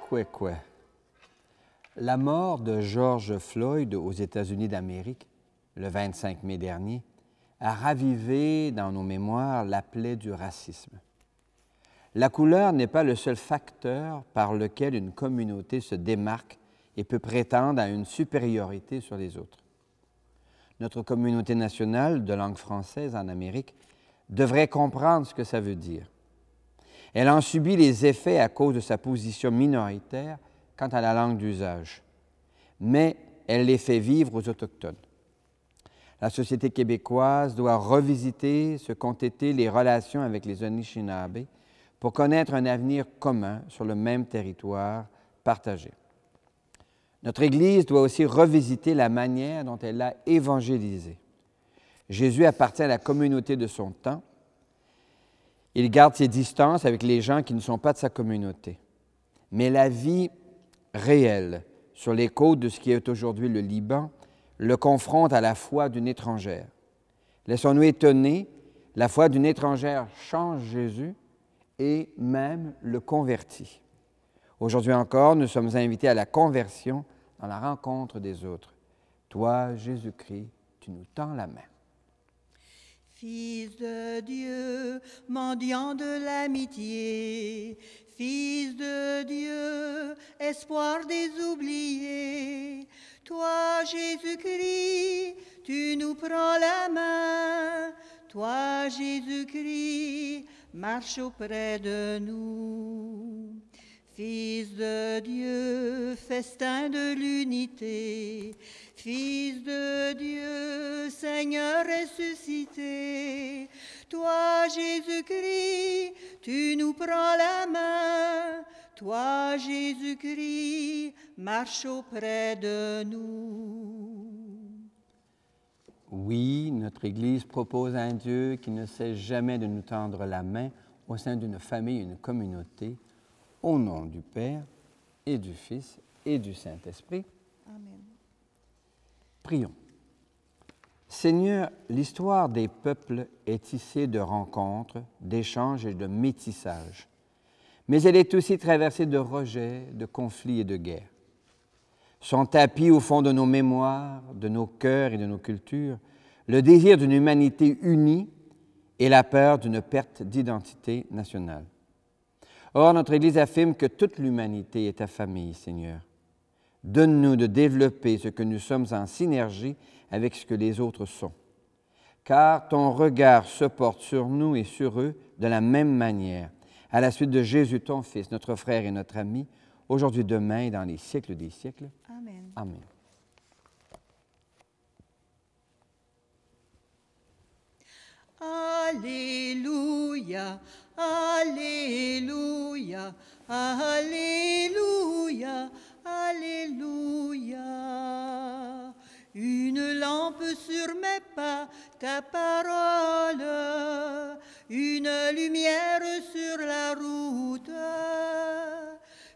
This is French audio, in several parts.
Quoi. La mort de George Floyd aux États-Unis d'Amérique, le 25 mai dernier, a ravivé dans nos mémoires la plaie du racisme. La couleur n'est pas le seul facteur par lequel une communauté se démarque et peut prétendre à une supériorité sur les autres. Notre communauté nationale de langue française en Amérique devrait comprendre ce que ça veut dire. Elle en subit les effets à cause de sa position minoritaire quant à la langue d'usage, mais elle les fait vivre aux Autochtones. La société québécoise doit revisiter ce qu'ont été les relations avec les Anishinaabe pour connaître un avenir commun sur le même territoire partagé. Notre Église doit aussi revisiter la manière dont elle a évangélisé. Jésus appartient à la communauté de son temps. Il garde ses distances avec les gens qui ne sont pas de sa communauté. Mais la vie réelle sur les côtes de ce qui est aujourd'hui le Liban le confronte à la foi d'une étrangère. Laissons-nous étonner, la foi d'une étrangère change Jésus et même le convertit. Aujourd'hui encore, nous sommes invités à la conversion dans la rencontre des autres. Toi, Jésus-Christ, tu nous tends la main. Fils de Dieu, mendiant de l'amitié, Fils de Dieu, espoir des oubliés, toi, Jésus-Christ, tu nous prends la main, toi, Jésus-Christ, marche auprès de nous. Fils de Dieu, festin de l'unité, Fils de Dieu, Seigneur ressuscité, toi, Jésus-Christ, tu nous prends la main, toi, Jésus-Christ, marche auprès de nous. Oui, notre Église propose un Dieu qui ne cesse jamais de nous tendre la main au sein d'une famille, une communauté, au nom du Père et du Fils et du Saint-Esprit. Amen. Prions. Seigneur, l'histoire des peuples est tissée de rencontres, d'échanges et de métissage. Mais elle est aussi traversée de rejets, de conflits et de guerres. Sont tapis au fond de nos mémoires, de nos cœurs et de nos cultures, le désir d'une humanité unie et la peur d'une perte d'identité nationale. Or, notre Église affirme que toute l'humanité est ta famille, Seigneur. Donne-nous de développer ce que nous sommes en synergie avec ce que les autres sont. Car ton regard se porte sur nous et sur eux de la même manière, à la suite de Jésus, ton Fils, notre frère et notre ami, aujourd'hui, demain et dans les siècles des siècles. Amen. Amen. Alléluia, Alléluia, Alléluia, Alléluia. Une lampe sur mes pas, ta parole, une lumière sur la route.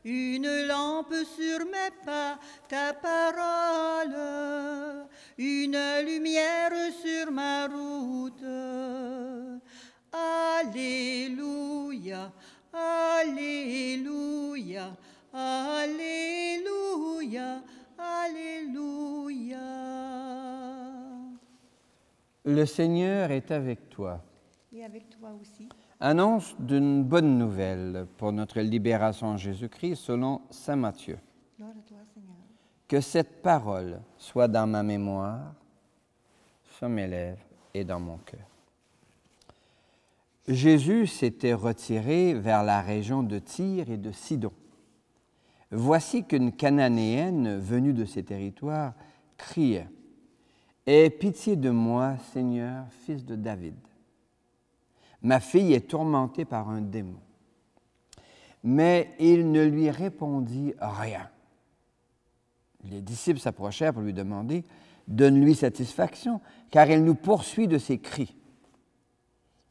Une lampe sur mes pas, ta parole, une lumière sur ma route. Alléluia, Alléluia, Alléluia, Alléluia. Le Seigneur est avec toi. Et avec toi aussi. Annonce d'une bonne nouvelle pour notre libération en Jésus-Christ selon saint Matthieu. Gloire à toi, Seigneur. Que cette parole soit dans ma mémoire, sur mes lèvres et dans mon cœur. Jésus s'était retiré vers la région de Tyr et de Sidon. Voici qu'une Cananéenne venue de ces territoires criait « Aie pitié de moi, Seigneur, fils de David. Ma fille est tourmentée par un démon. » Mais il ne lui répondit rien. Les disciples s'approchèrent pour lui demander « Donne-lui satisfaction, car elle nous poursuit de ses cris. »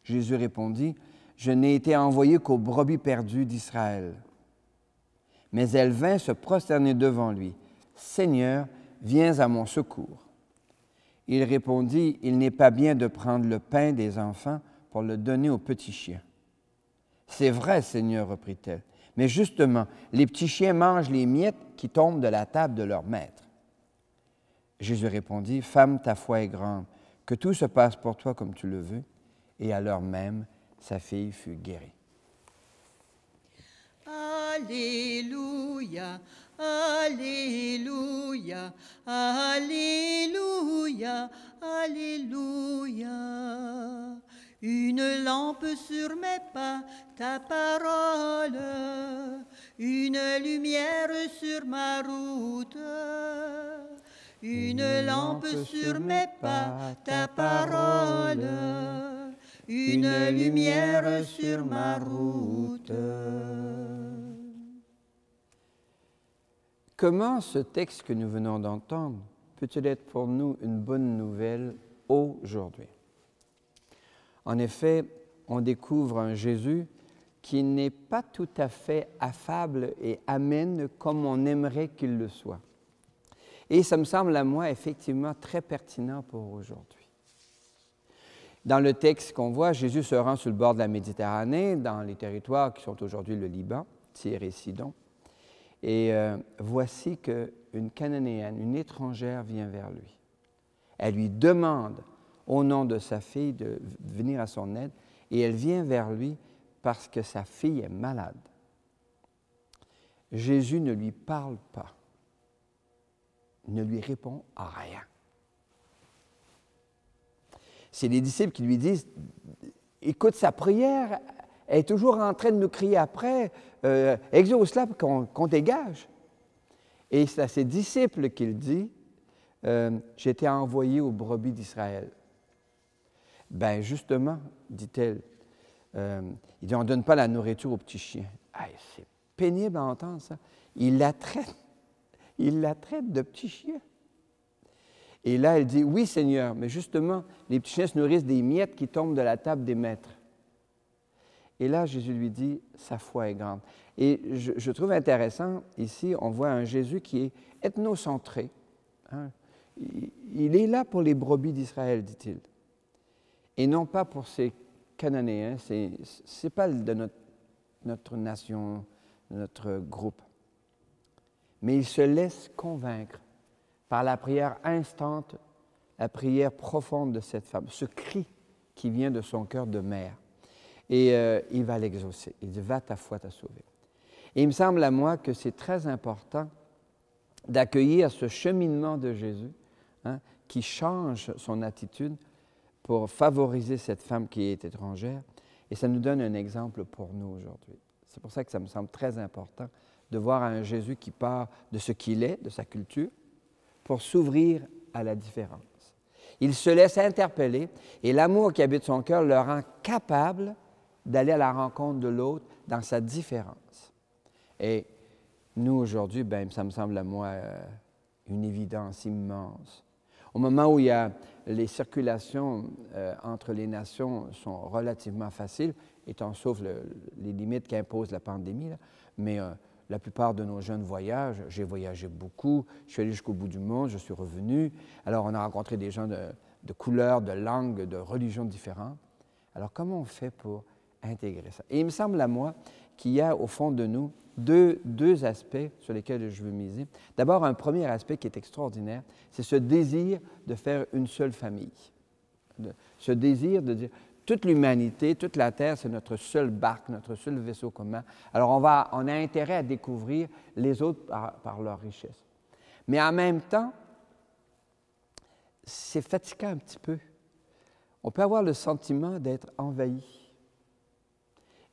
Jésus répondit « Je n'ai été envoyé qu'aux brebis perdues d'Israël. » Mais elle vint se prosterner devant lui. « Seigneur, viens à mon secours. » Il répondit « Il n'est pas bien de prendre le pain des enfants pour le donner aux petits chiens. » « C'est vrai, Seigneur, reprit-elle, Mais justement, les petits chiens mangent les miettes qui tombent de la table de leur maître. Jésus répondit, « Femme, ta foi est grande, que tout se passe pour toi comme tu le veux. » Et à l'heure même, sa fille fut guérie. Alléluia, Alléluia, Alléluia, Alléluia. Une lampe sur mes pas, ta parole, une lumière sur ma route. Une lampe sur mes pas, ta parole, une lumière sur ma route. Comment ce texte que nous venons d'entendre peut-il être pour nous une bonne nouvelle aujourd'hui? En effet, on découvre un Jésus qui n'est pas tout à fait affable et amène comme on aimerait qu'il le soit. Et ça me semble à moi effectivement très pertinent pour aujourd'hui. Dans le texte qu'on voit, Jésus se rend sur le bord de la Méditerranée, dans les territoires qui sont aujourd'hui le Liban, Tyr et Sidon. Et voici qu'une Cananéenne, une étrangère, vient vers lui. Elle lui demande, au nom de sa fille, de venir à son aide, et elle vient vers lui parce que sa fille est malade. Jésus ne lui parle pas, ne lui répond à rien. C'est les disciples qui lui disent, « Écoute, sa prière, elle est toujours en train de nous crier après, exauce-la qu'on dégage. » Et c'est à ses disciples qu'il dit, « J'ai été envoyé aux brebis d'Israël. » Ben justement, dit-elle, il dit, on ne donne pas la nourriture aux petits chiens. Hey, c'est pénible à entendre ça. Il la traite de petits chiens. Et là, elle dit, oui Seigneur, mais justement, les petits chiens se nourrissent des miettes qui tombent de la table des maîtres. Et là, Jésus lui dit, sa foi est grande. Et je trouve intéressant, ici, on voit un Jésus qui est ethnocentré. Hein? Il est là pour les brebis d'Israël, dit-il. Et non pas pour ces Cananéens, c'est pas de notre nation, notre groupe. Mais il se laisse convaincre par la prière instante, la prière profonde de cette femme, ce cri qui vient de son cœur de mère. Et il va l'exaucer. Il dit, va, ta foi t'a sauvé. Et il me semble à moi que c'est très important d'accueillir ce cheminement de Jésus, hein, qui change son attitude pour favoriser cette femme qui est étrangère. Et ça nous donne un exemple pour nous aujourd'hui. C'est pour ça que ça me semble très important de voir un Jésus qui part de ce qu'il est, de sa culture, pour s'ouvrir à la différence. Il se laisse interpeller et l'amour qui habite son cœur le rend capable d'aller à la rencontre de l'autre dans sa différence. Et nous, aujourd'hui, ben, ça me semble à moi une évidence immense. Au moment où il y a les circulations entre les nations sont relativement faciles, étant sauf les limites qu'impose la pandémie, là, mais la plupart de nos jeunes voyagent. J'ai voyagé beaucoup, je suis allé jusqu'au bout du monde, je suis revenu. Alors, on a rencontré des gens de couleurs, de langues, de religions différentes. Alors, comment on fait pour intégrer ça? Et il me semble à moi qu'il y a au fond de nous deux aspects sur lesquels je veux miser. D'abord, un premier aspect qui est extraordinaire, c'est ce désir de faire une seule famille. Ce désir de dire, toute l'humanité, toute la Terre, c'est notre seule barque, notre seul vaisseau commun. Alors, on a intérêt à découvrir les autres par leur richesse. Mais en même temps, c'est fatigant un petit peu. On peut avoir le sentiment d'être envahi.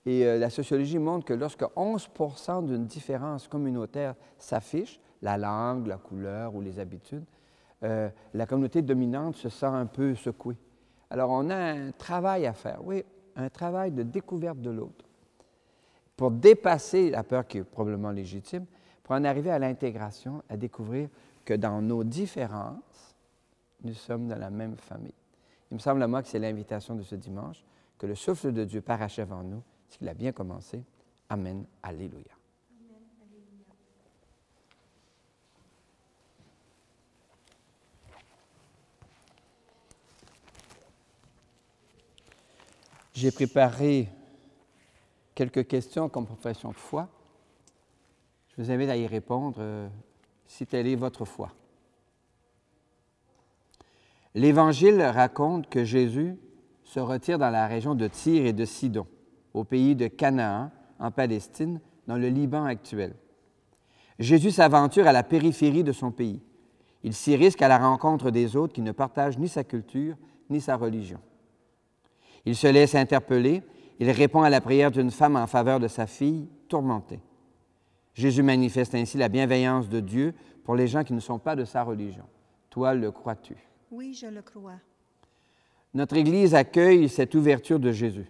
Et la sociologie montre que lorsque 11% d'une différence communautaire s'affiche, la langue, la couleur ou les habitudes, la communauté dominante se sent un peu secouée. Alors, on a un travail à faire, oui, un travail de découverte de l'autre, pour dépasser la peur qui est probablement légitime, pour en arriver à l'intégration, à découvrir que dans nos différences, nous sommes dans la même famille. Il me semble à moi que c'est l'invitation de ce dimanche, que le souffle de Dieu parachève en nous, ce qu'il a bien commencé. Amen. Alléluia. Amen. Alléluia. J'ai préparé quelques questions comme profession de foi Je vous invite à y répondre si telle est votre foi. L'Évangile raconte que Jésus se retire dans la région de Tyr et de Sidon, au pays de Canaan, en Palestine, dans le Liban actuel. Jésus s'aventure à la périphérie de son pays. Il s'y risque à la rencontre des autres qui ne partagent ni sa culture ni sa religion. Il se laisse interpeller. Il répond à la prière d'une femme en faveur de sa fille tourmentée. Jésus manifeste ainsi la bienveillance de Dieu pour les gens qui ne sont pas de sa religion. Toi, le crois-tu? Oui, je le crois. Notre Église accueille cette ouverture de Jésus.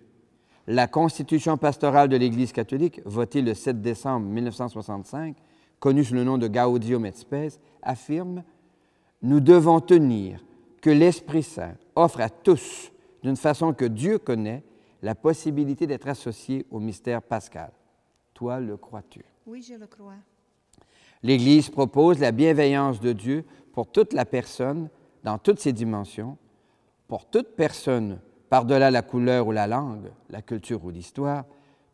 La Constitution pastorale de l'Église catholique, votée le 7 décembre 1965, connue sous le nom de Gaudium et Spes, affirme « Nous devons tenir que l'Esprit Saint offre à tous, d'une façon que Dieu connaît, la possibilité d'être associés au mystère pascal. » Toi, le crois-tu? Oui, je le crois. L'Église propose la bienveillance de Dieu pour toute la personne, dans toutes ses dimensions, pour toute personne, par-delà la couleur ou la langue, la culture ou l'histoire,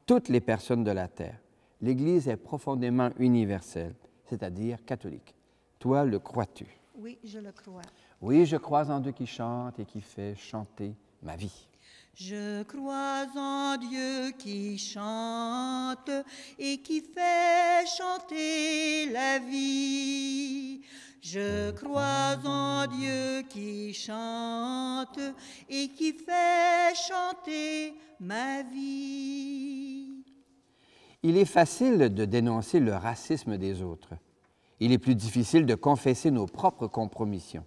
toutes les personnes de la terre. L'Église est profondément universelle, c'est-à-dire catholique. Toi, le crois-tu? Oui, je le crois. Oui, je crois en Dieu qui chante et qui fait chanter ma vie. Je crois en Dieu qui chante et qui fait chanter la vie. Je crois en Dieu qui chante et qui fait chanter ma vie. Il est facile de dénoncer le racisme des autres. Il est plus difficile de confesser nos propres compromissions.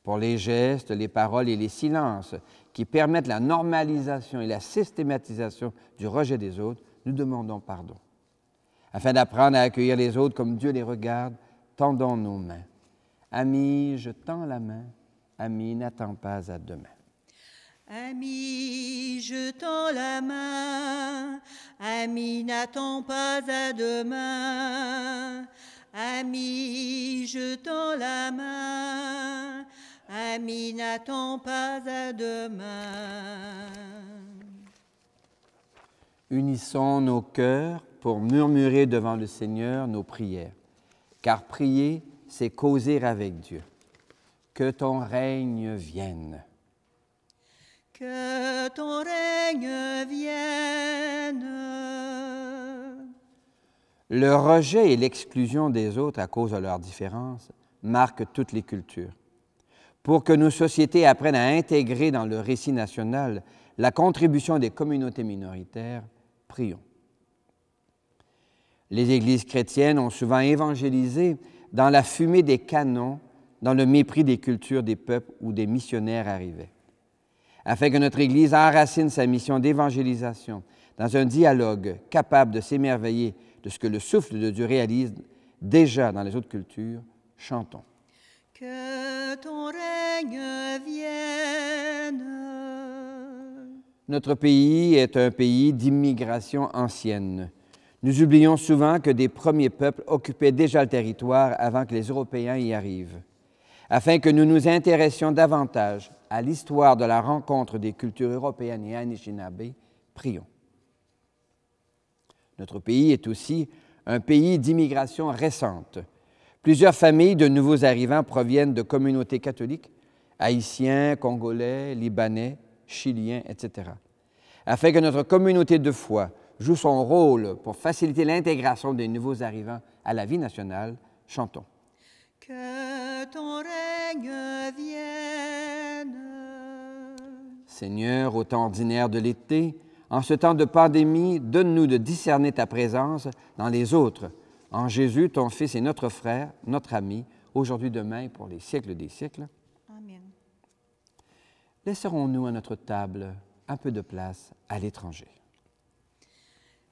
Pour les gestes, les paroles et les silences qui permettent la normalisation et la systématisation du rejet des autres, nous demandons pardon. Afin d'apprendre à accueillir les autres comme Dieu les regarde, tendons nos mains. Ami, je tends la main. Ami, n'attends pas à demain. Ami, je tends la main. Ami, n'attends pas à demain. Ami, je tends la main. Ami, n'attends pas à demain. Unissons nos cœurs pour murmurer devant le Seigneur nos prières, car prier, c'est causer avec Dieu. Que ton règne vienne. Que ton règne vienne. Le rejet et l'exclusion des autres à cause de leurs différences marquent toutes les cultures. Pour que nos sociétés apprennent à intégrer dans le récit national la contribution des communautés minoritaires, prions. Les églises chrétiennes ont souvent évangélisé dans la fumée des canons, dans le mépris des cultures des peuples où des missionnaires arrivaient. Afin que notre Église enracine sa mission d'évangélisation dans un dialogue capable de s'émerveiller de ce que le souffle de Dieu réalise déjà dans les autres cultures, chantons. Que ton règne vienne. Notre pays est un pays d'immigration ancienne. Nous oublions souvent que des premiers peuples occupaient déjà le territoire avant que les Européens y arrivent. Afin que nous nous intéressions davantage à l'histoire de la rencontre des cultures européennes et anishinaabe, prions. Notre pays est aussi un pays d'immigration récente. Plusieurs familles de nouveaux arrivants proviennent de communautés catholiques, haïtiens, congolais, libanais, chiliens, etc. Afin que notre communauté de foi joue son rôle pour faciliter l'intégration des nouveaux arrivants à la vie nationale, chantons. Que ton règne vienne. Seigneur, au temps ordinaire de l'été, en ce temps de pandémie, donne-nous de discerner ta présence dans les autres, en Jésus, ton Fils et notre frère, notre ami, aujourd'hui, demain et pour les siècles des siècles. Amen. Laisserons-nous à notre table un peu de place à l'étranger.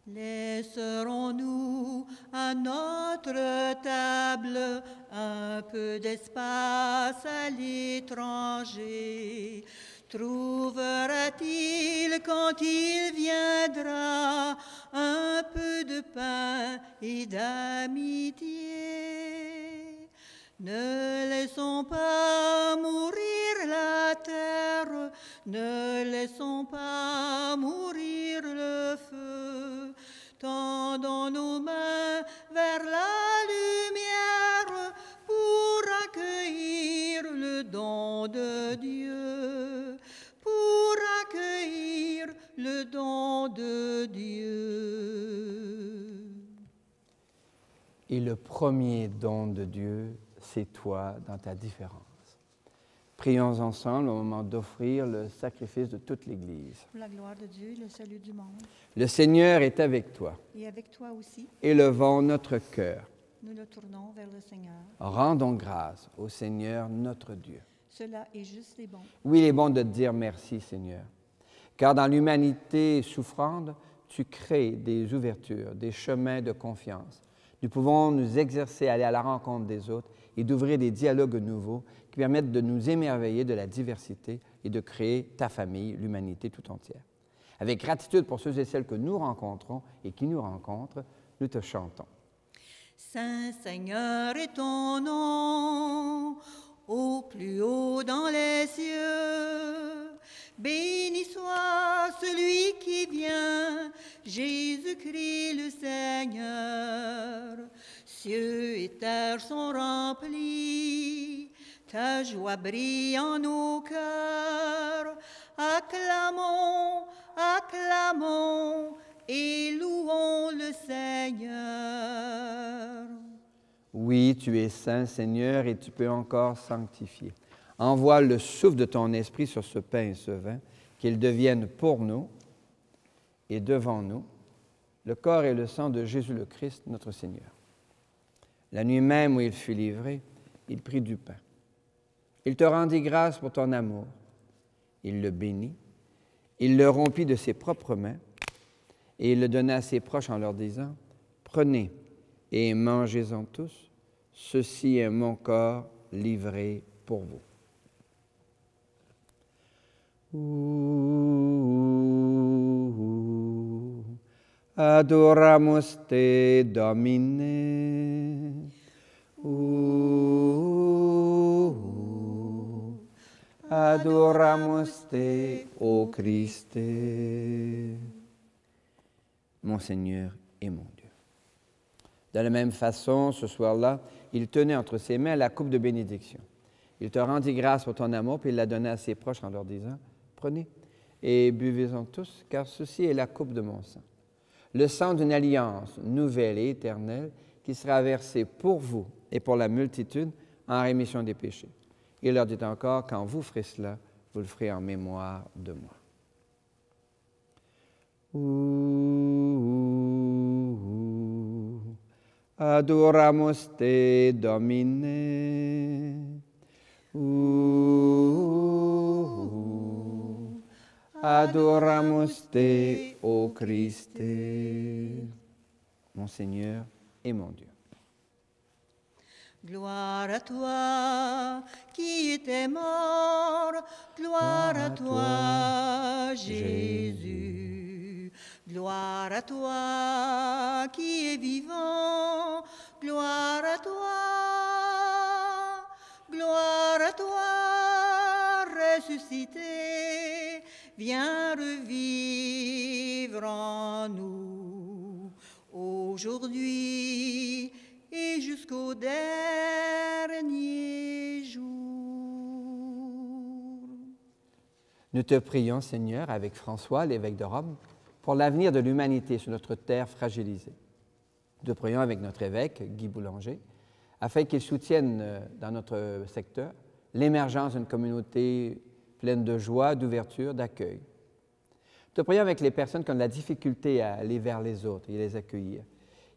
Laisserons-nous à notre table un peu d'espace à l'étranger? Trouvera-t-il quand il viendra un peu de pain et d'amitié? Ne laissons pas mourir la terre, ne laissons pas mourir le feu. Tendons nos mains vers la Et le premier don de Dieu, c'est toi dans ta différence. Prions ensemble au moment d'offrir le sacrifice de toute l'Église. Pour la gloire de Dieu, le salut du monde. Le Seigneur est avec toi. Et avec toi aussi, Élevons notre cœur. nous nous tournons vers le Seigneur. Rendons grâce au Seigneur notre Dieu. Cela est juste et bon. Oui, il est bon de te dire merci, Seigneur. Car dans l'humanité souffrante, tu crées des ouvertures, des chemins de confiance. Nous pouvons nous exercer à aller à la rencontre des autres et d'ouvrir des dialogues nouveaux qui permettent de nous émerveiller de la diversité et de créer ta famille, l'humanité tout entière. Avec gratitude pour ceux et celles que nous rencontrons et qui nous rencontrent, nous te chantons. Saint Seigneur est ton nom, au plus haut dans les cieux. Béni soit celui qui vient, Jésus-Christ le Seigneur. Cieux et terre sont remplis, ta joie brille en nos cœurs. Acclamons, acclamons et louons le Seigneur. Oui, tu es saint, Seigneur, et tu peux encore sanctifier. Envoie le souffle de ton esprit sur ce pain et ce vin, qu'ils deviennent pour nous et devant nous le corps et le sang de Jésus le Christ, notre Seigneur. La nuit même où il fut livré, il prit du pain. Il te rendit grâce pour ton amour. Il le bénit. Il le rompit de ses propres mains et il le donna à ses proches en leur disant, « Prenez et mangez-en tous. Ceci est mon corps livré pour vous. » Adoramus te, Domine. Adoramus te, ô Christe. Mon Seigneur et mon Dieu. De la même façon, ce soir-là, il tenait entre ses mains la coupe de bénédiction. Il te rendit grâce pour ton amour, puis il la donna à ses proches en leur disant, « Prenez et buvez-en tous, car ceci est la coupe de mon sang. Le sang d'une alliance nouvelle et éternelle qui sera versé pour vous et pour la multitude en rémission des péchés. » Il leur dit encore, « Quand vous ferez cela, vous le ferez en mémoire de moi. » Adoramus te, Domine. Adoramus te, ô Christe. Mon Seigneur et mon Dieu. Gloire à toi qui étais mort, gloire à toi, Jésus. Gloire à toi qui es vivant, gloire à toi, ressuscité, viens revivre en nous aujourd'hui et jusqu'au dernier jour. Nous te prions, Seigneur, avec François, l'évêque de Rome, pour l'avenir de l'humanité sur notre terre fragilisée. Nous te prions avec notre évêque, Guy Boulanger, afin qu'il soutienne dans notre secteur l'émergence d'une communauté pleine de joie, d'ouverture, d'accueil. Nous te prions avec les personnes qui ont de la difficulté à aller vers les autres et les accueillir,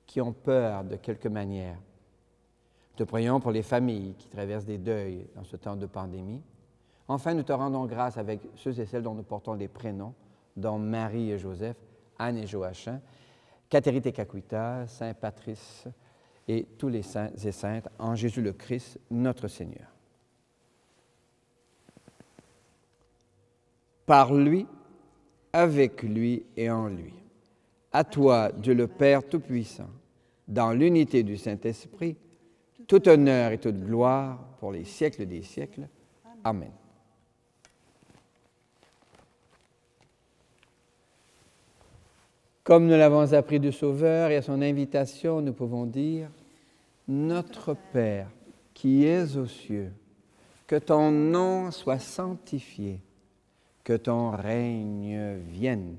qui ont peur de quelque manière. Nous te prions pour les familles qui traversent des deuils dans ce temps de pandémie. Enfin, nous te rendons grâce avec ceux et celles dont nous portons les prénoms, dont Marie et Joseph, Anne et Joachim, Catherine et Caquita, Saint Patrice et tous les saints et saintes en Jésus le Christ, notre Seigneur. Par lui, avec lui et en lui. À toi, Dieu le Père Tout-Puissant, dans l'unité du Saint-Esprit, tout honneur et toute gloire pour les siècles des siècles. Amen. Comme nous l'avons appris du Sauveur et à son invitation, nous pouvons dire « Notre Père, qui es aux cieux, que ton nom soit sanctifié, que ton règne vienne,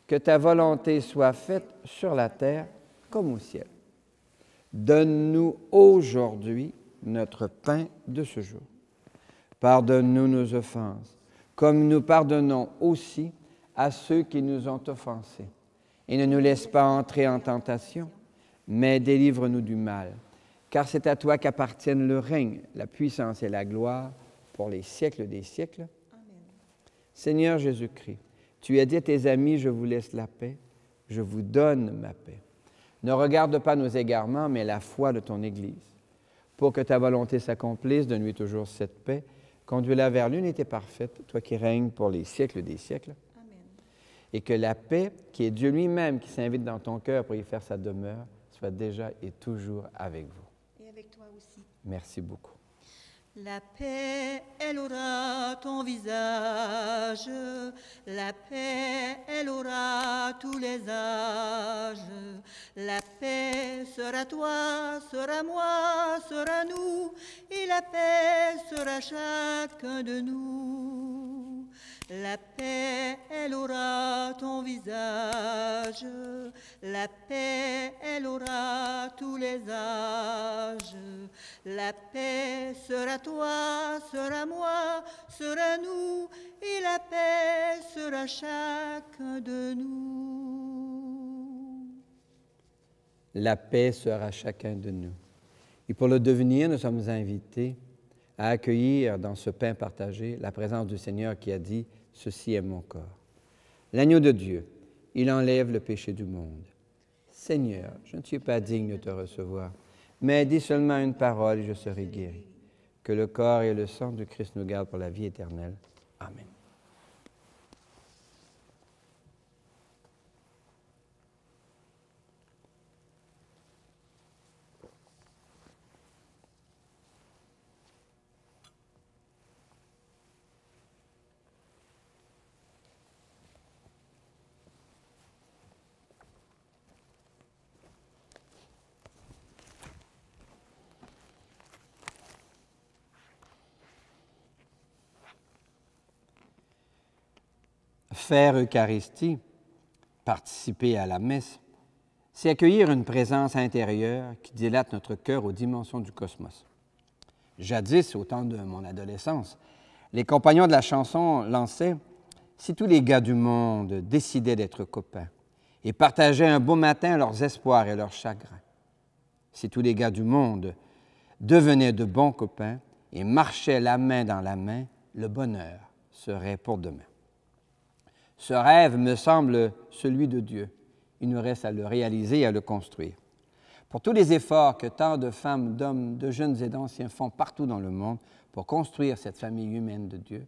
que ta volonté soit faite sur la terre comme au ciel. Donne-nous aujourd'hui notre pain de ce jour. Pardonne-nous nos offenses, comme nous pardonnons aussi à ceux qui nous ont offensés. Et ne nous laisse pas entrer en tentation, mais délivre-nous du mal. Car c'est à toi qu'appartiennent le règne, la puissance et la gloire pour les siècles des siècles. Amen. Seigneur Jésus-Christ, tu as dit à tes amis, je vous laisse la paix, je vous donne ma paix. Ne regarde pas nos égarements, mais la foi de ton Église. Pour que ta volonté s'accomplisse, donne-lui toujours cette paix. Conduis-la vers l'unité parfaite, toi qui règnes pour les siècles des siècles. Amen. Et que la paix, qui est Dieu lui-même, qui s'invite dans ton cœur pour y faire sa demeure, soit déjà et toujours avec vous. Et avec toi aussi. Merci beaucoup. La paix, elle aura ton visage, la paix, elle aura tous les âges. La paix sera toi, sera moi, sera nous, et la paix sera chacun de nous. La paix, elle aura ton visage, la paix, elle aura tous les âges. La paix sera toi, sera moi, sera nous, et la paix sera chacun de nous. La paix sera chacun de nous. Et pour le devenir, nous sommes invités à accueillir dans ce pain partagé la présence du Seigneur qui a dit « Ceci est mon corps ». L'agneau de Dieu, il enlève le péché du monde. Seigneur, je ne suis pas digne de te recevoir, mais dis seulement une parole et je serai guéri. Que le corps et le sang du Christ nous gardent pour la vie éternelle. Amen. Faire Eucharistie, participer à la messe, c'est accueillir une présence intérieure qui dilate notre cœur aux dimensions du cosmos. Jadis, au temps de mon adolescence, les compagnons de la chanson lançaient « Si tous les gars du monde décidaient d'être copains et partageaient un beau matin leurs espoirs et leurs chagrins. Si tous les gars du monde devenaient de bons copains et marchaient la main dans la main, le bonheur serait pour demain. » Ce rêve me semble celui de Dieu. Il nous reste à le réaliser et à le construire. Pour tous les efforts que tant de femmes, d'hommes, de jeunes et d'anciens font partout dans le monde pour construire cette famille humaine de Dieu,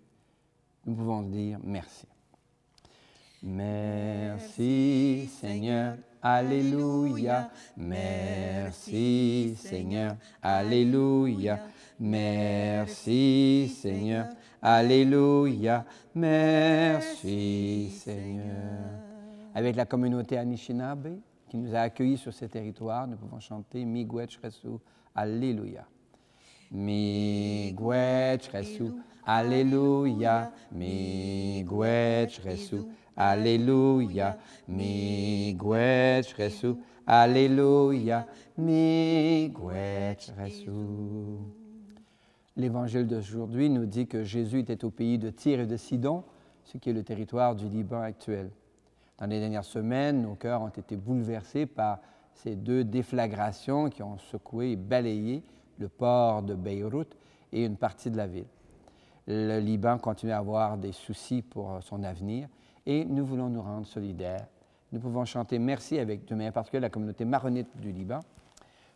nous pouvons dire merci. Merci Seigneur, alléluia. Merci Seigneur, alléluia. Merci Seigneur, alléluia. Merci Seigneur. Avec la communauté Anishinaabe qui nous a accueillis sur ces territoires, nous pouvons chanter Miigwech Resu, alléluia. Miigwech Resu, alléluia. Miigwech Resu, alléluia. Miigwech Resu, alléluia. Miigwech Resu. L'Évangile d'aujourd'hui nous dit que Jésus était au pays de Tyr et de Sidon, ce qui est le territoire du Liban actuel. Dans les dernières semaines, nos cœurs ont été bouleversés par ces deux déflagrations qui ont secoué et balayé le port de Beyrouth et une partie de la ville. Le Liban continue à avoir des soucis pour son avenir et nous voulons nous rendre solidaires. Nous pouvons chanter merci avec de manière particulière la communauté maronite du Liban.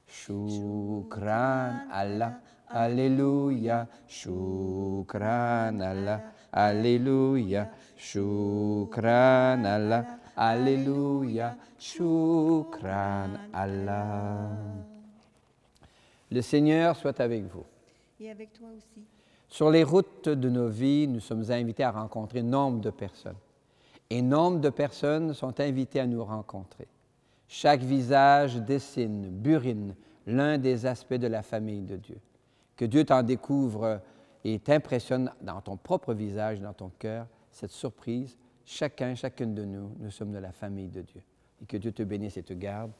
Shukran Allah, alléluia. Shukran Allah, alléluia. Shukran Allah, alléluia. Shukran Allah. Le Seigneur soit avec vous. Et avec toi aussi. Sur les routes de nos vies, nous sommes invités à rencontrer nombre de personnes. Et nombre de personnes sont invitées à nous rencontrer. Chaque visage dessine, burine l'un des aspects de la famille de Dieu. Que Dieu t'en découvre et t'impressionne dans ton propre visage, dans ton cœur, cette surprise. Chacune de nous, nous sommes de la famille de Dieu. Et que Dieu te bénisse et te garde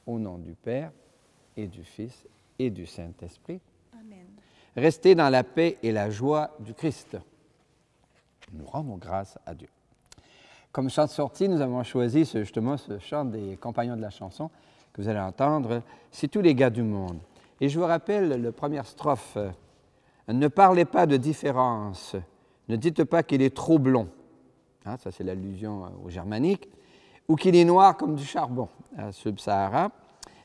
au nom du Père et du Fils et du Saint-Esprit. Amen. Restez dans la paix et la joie du Christ. Nous rendons grâce à Dieu. Comme chant de sortie, nous avons choisi justement ce chant des compagnons de la chanson que vous allez entendre. C'est tous les gars du monde. Et je vous rappelle la première strophe. Ne parlez pas de différence. Ne dites pas qu'il est trop blond. Hein, ça, c'est l'allusion au germanique. Ou qu'il est noir comme du charbon à Sub-Sahara.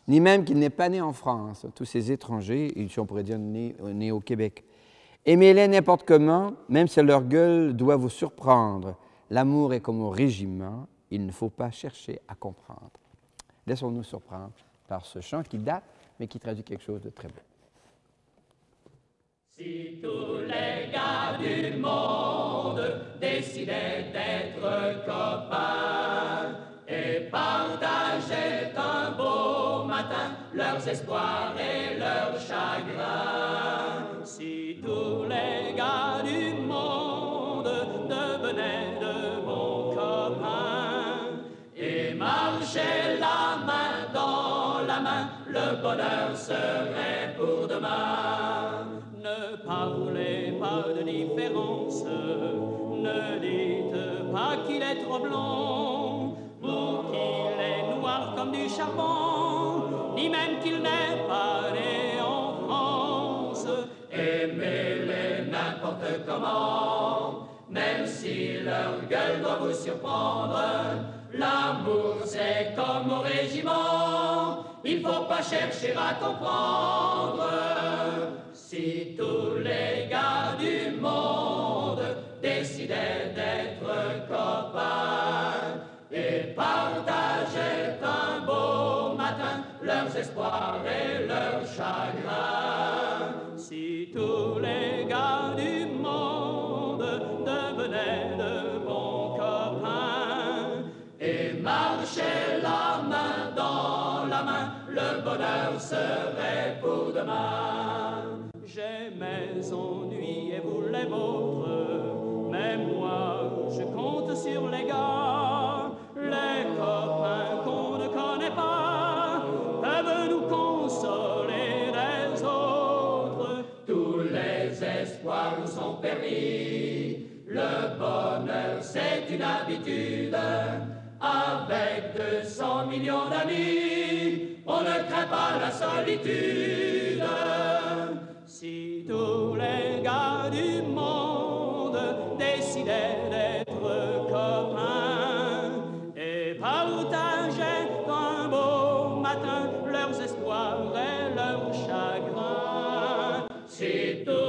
Ni même qu'il n'est pas né en France. Tous ces étrangers, on pourrait dire nés au Québec. Aimez-les n'importe comment, même si leur gueule doit vous surprendre. L'amour est comme au régiment, il ne faut pas chercher à comprendre. Laissons-nous surprendre par ce chant qui date, mais qui traduit quelque chose de très beau. Si tous les gars du monde décidaient d'être copains et partageaient un beau matin leurs espoirs et leurs chagrins, si tous les gars du monde devenaient de bons copains et marchaient la main dans la main, le bonheur serait pour demain. Ne parlez pas de différence, ne dites pas qu'il est trop blond, ou qu'il est noir comme du charbon, ni même qu'il n'est pas né en France. Aimez-les n'importe comment, même si leur gueule doit vous surprendre. L'amour c'est comme au régiment, il faut pas chercher à comprendre. Si tous les gars du monde décidaient d'être copains et partageaient un beau matin leurs espoirs et leurs chagrins, si tous les gars du monde devenaient de bons copains et marchaient la main dans la main, le bonheur serait pour demain. J'ai mes ennuis et vous les vôtres, mais moi je compte sur les gars. Les copains qu'on ne connaît pas peuvent nous consoler des autres. Tous les espoirs nous sont permis, le bonheur c'est une habitude. Avec 200 millions d'amis, on ne craint pas la solitude. Si tous les gars du monde décidaient d'être copains et partageaient un beau matin leurs espoirs et leurs chagrins, si tous